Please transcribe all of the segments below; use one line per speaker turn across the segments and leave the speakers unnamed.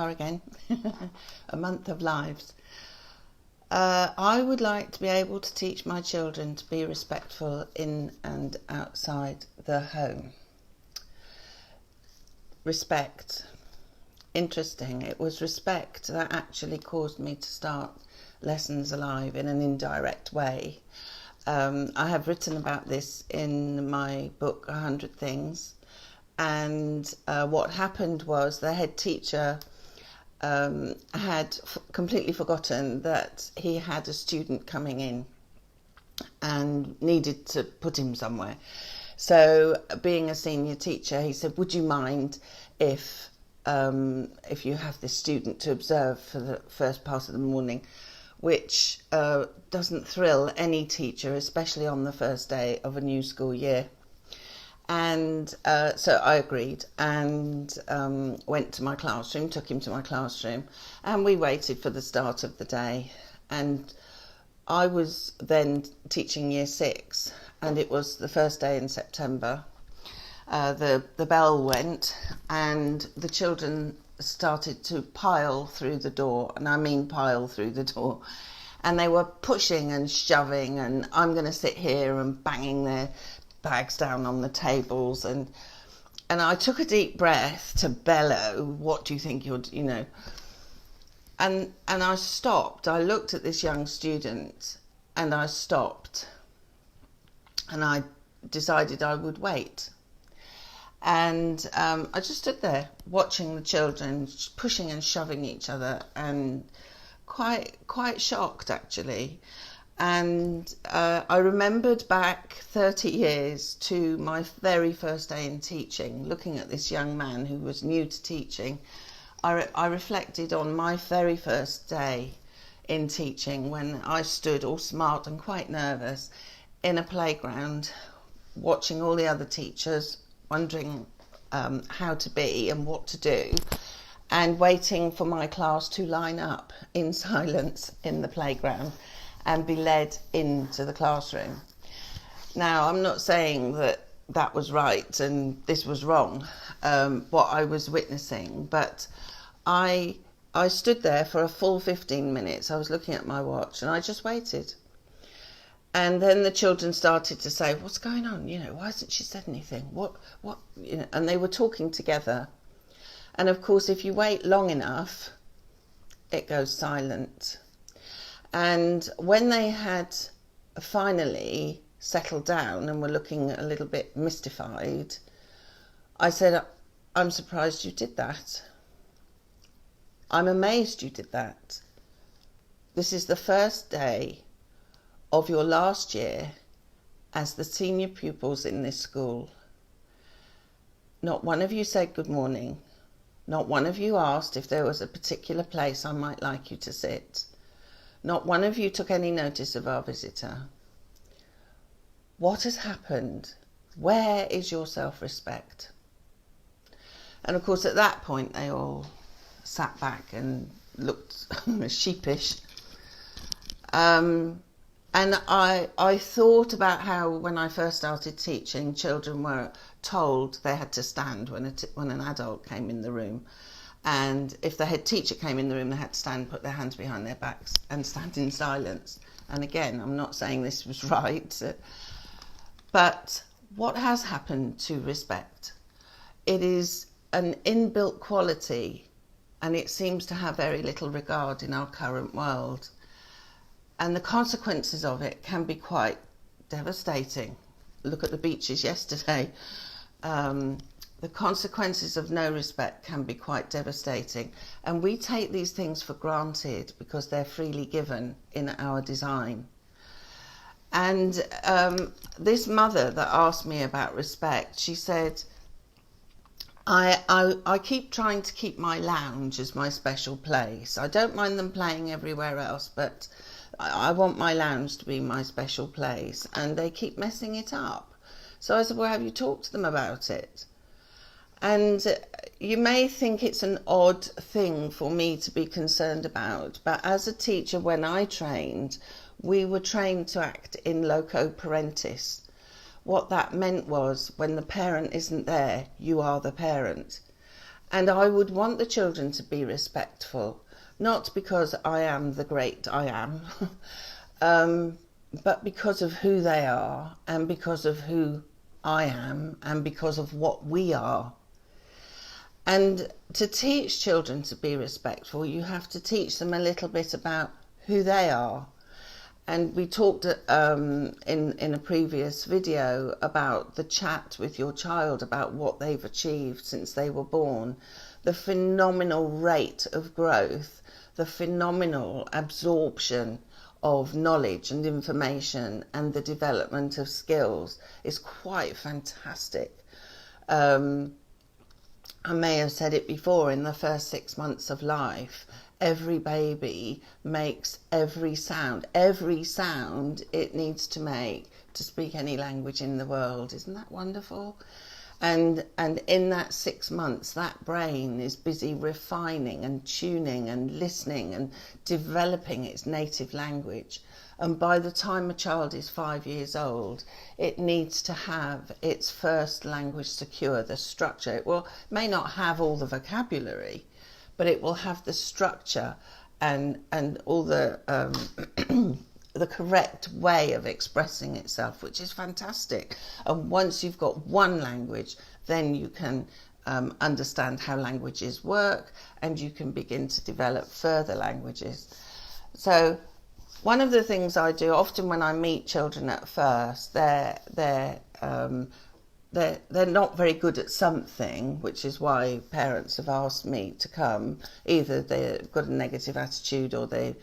are again. A month of lives. I would like to be able to teach my children to be respectful in and outside the home. Respect. Interesting. It was respect that actually caused me to start Lessons Alive in an indirect way. I have written about this in my book 100 Things, and what happened was the head teacher had completely forgotten that he had a student coming in and needed to put him somewhere. So being a senior teacher, he said, would you mind if you have this student to observe for the first part of the morning, which doesn't thrill any teacher, especially on the first day of a new school year. And so I agreed and went to my classroom, took him to my classroom, and we waited for the start of the day. And I was then teaching year 6, and it was the first day in September. The bell went and the children started to pile through the door, and I mean pile through the door. And they were pushing and shoving, and I'm going to sit here, and banging their bags down on the tables, and I took a deep breath to bellow, what do you think and I stopped. I looked at this young student and I stopped, and I decided I would wait. And I just stood there watching the children pushing and shoving each other, and quite shocked actually. And I remembered back 30 years to my very first day in teaching, looking at this young man who was new to teaching. I reflected on my very first day in teaching, when I stood all smart and quite nervous in a playground, watching all the other teachers, wondering how to be and what to do, and waiting for my class to line up in silence in the playground and be led into the classroom. Now, I'm not saying that that was right and this was wrong, what I was witnessing, but I stood there for a full 15 minutes. I was looking at my watch and I just waited. And then the children started to say, what's going on? Why hasn't she said anything? What? And they were talking together. And of course, if you wait long enough, it goes silent. And when they had finally settled down and were looking a little bit mystified, I said, I'm surprised you did that. I'm amazed you did that. This is the first day of your last year as the senior pupils in this school. Not one of you said good morning. Not one of you asked if there was a particular place I might like you to sit. Not one of you took any notice of our visitor. What has happened? Where is your self-respect? And of course, at that point, they all sat back and looked sheepish. And I thought about how, when I first started teaching, children were told they had to stand when an adult came in the room. And if the head teacher came in the room, they had to stand, put their hands behind their backs and stand in silence. And again, I'm not saying this was right, but what has happened to respect? It is an inbuilt quality, and it seems to have very little regard in our current world. And the consequences of it can be quite devastating. Look at the beaches yesterday. The consequences of no respect can be quite devastating. And we take these things for granted because they're freely given in our design. And this mother that asked me about respect, she said, I keep trying to keep my lounge as my special place. I don't mind them playing everywhere else, but I want my lounge to be my special place, and they keep messing it up. So I said, well, have you talked to them about it? And you may think it's an odd thing for me to be concerned about, but as a teacher, when I trained, we were trained to act in loco parentis. What that meant was, when the parent isn't there, you are the parent. And I would want the children to be respectful, not because I am the great I am, but because of who they are, and because of who I am, and because of what we are. And to teach children to be respectful, you have to teach them a little bit about who they are. And we talked in a previous video about the chat with your child about what they've achieved since they were born, the phenomenal rate of growth, the phenomenal absorption of knowledge and information, and the development of skills is quite fantastic. I may have said it before, in the first 6 months of life, every baby makes every sound it needs to make to speak any language in the world. Isn't that wonderful? And in that 6 months, that brain is busy refining and tuning and listening and developing its native language. And by the time a child is 5 years old, it needs to have its first language secure, the structure. It may not have all the vocabulary, but it will have the structure and all the the correct way of expressing itself, which is fantastic. And once you've got one language, then you can understand how languages work, and you can begin to develop further languages. So one of the things I do often when I meet children at first, they're not very good at something, which is why parents have asked me to come. Either they've got a negative attitude, or their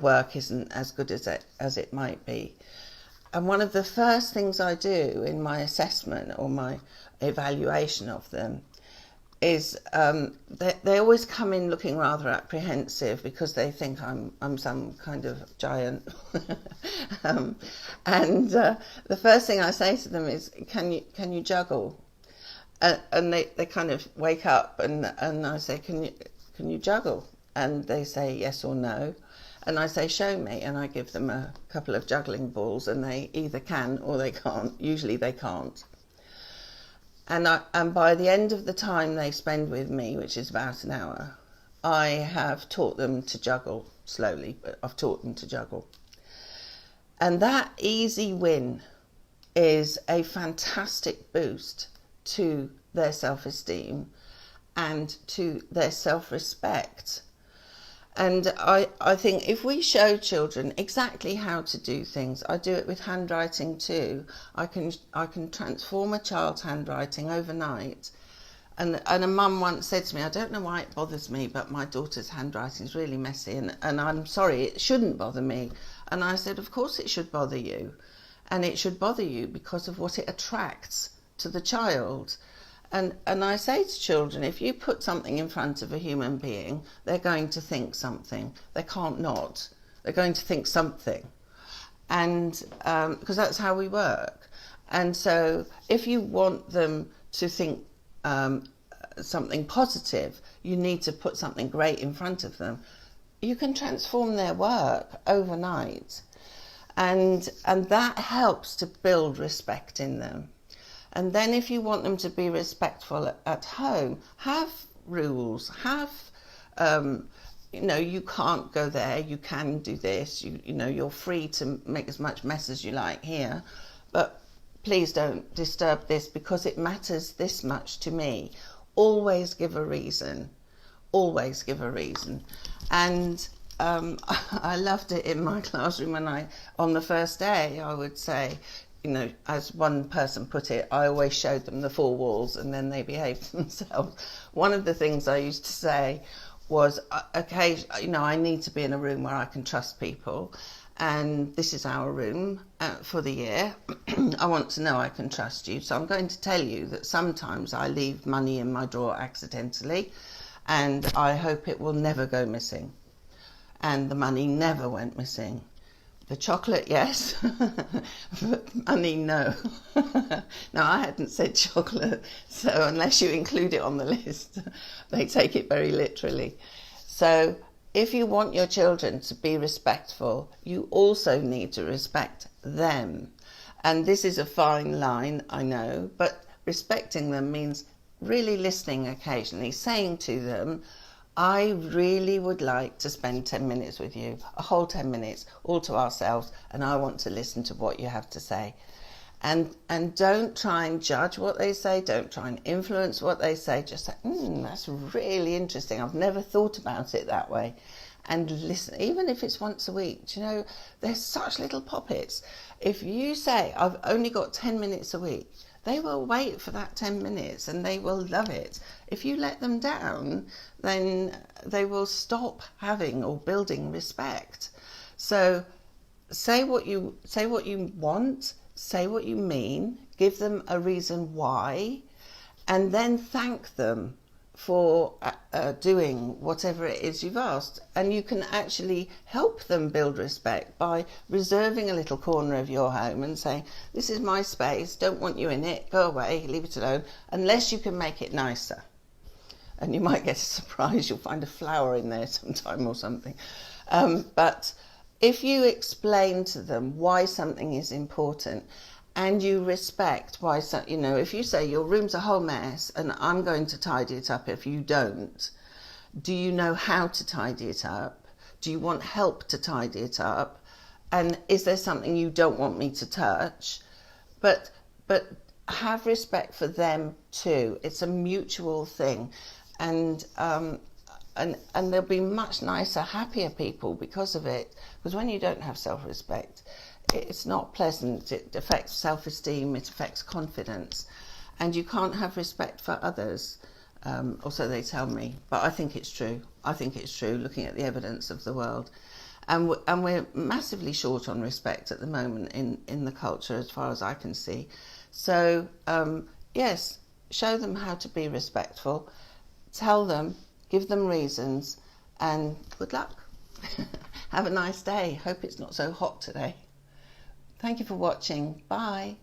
work isn't as good as it might be. And one of the first things I do in my assessment or my evaluation of them is they always come in looking rather apprehensive, because they think I'm some kind of giant. The first thing I say to them is, can you juggle? And they kind of wake up, and I say, can you juggle? And they say yes or no. And I say, show me. And I give them a couple of juggling balls, and they either can or they can't. Usually they can't. And by the end of the time they spend with me, which is about an hour, I have taught them to juggle slowly, but I've taught them to juggle. And that easy win is a fantastic boost to their self-esteem and to their self-respect. And I think if we show children exactly how to do things, I do it with handwriting too. I can transform a child's handwriting overnight. And a mum once said to me, I don't know why it bothers me, but my daughter's handwriting is really messy, and I'm sorry, it shouldn't bother me. And I said, of course it should bother you. And it should bother you because of what it attracts to the child. And I say to children, if you put something in front of a human being, they're going to think something. They can't not. They're going to think something. And because that's how we work. And so if you want them to think something positive, you need to put something great in front of them. You can transform their work overnight. And that helps to build respect in them. And then if you want them to be respectful at home, have rules, have, you can't go there, you can do this, you're free to make as much mess as you like here, but please don't disturb this because it matters this much to me. Always give a reason, always give a reason. And I loved it in my classroom when on the first day, I would say, as one person put it, I always showed them the four walls and then they behaved themselves. One of the things I used to say was, I need to be in a room where I can trust people, and this is our room for the year. I want to know I can trust you, so I'm going to tell you that sometimes I leave money in my drawer accidentally, and I hope it will never go missing. And the money never went missing. The chocolate, yes, but money, no. Now, I hadn't said chocolate, so unless you include it on the list, they take it very literally. So if you want your children to be respectful, you also need to respect them. And this is a fine line, I know, but respecting them means really listening occasionally, saying to them, I really would like to spend 10 minutes with you, a whole 10 minutes, all to ourselves, and I want to listen to what you have to say. And don't try and judge what they say, don't try and influence what they say, just say, that's really interesting, I've never thought about it that way. And listen, even if it's once a week. Do you know, they're such little poppets. If you say, I've only got 10 minutes a week, they will wait for that 10 minutes and they will love it. If you let them down, then they will stop having or building respect. So say what you want, say what you mean, give them a reason why, and then thank them for doing whatever it is you've asked. And you can actually help them build respect by reserving a little corner of your home and saying, this is my space, don't want you in it, go away, leave it alone, unless you can make it nicer. And you might get a surprise, you'll find a flower in there sometime or something. But if you explain to them why something is important, and you respect why, if you say your room's a whole mess and I'm going to tidy it up if you don't, do you know how to tidy it up? Do you want help to tidy it up? And is there something you don't want me to touch? But have respect for them too. It's a mutual thing. And there'll be much nicer, happier people because of it. Because when you don't have self-respect, it's not pleasant. It affects self-esteem, it affects confidence, and you can't have respect for others, or so they tell me, but I think it's true. I think it's true, looking at the evidence of the world. And we're massively short on respect at the moment in the culture, as far as I can see. So yes, show them how to be respectful, tell them, give them reasons, and good luck. Have a nice day. Hope it's not so hot today. Thank you for watching. Bye.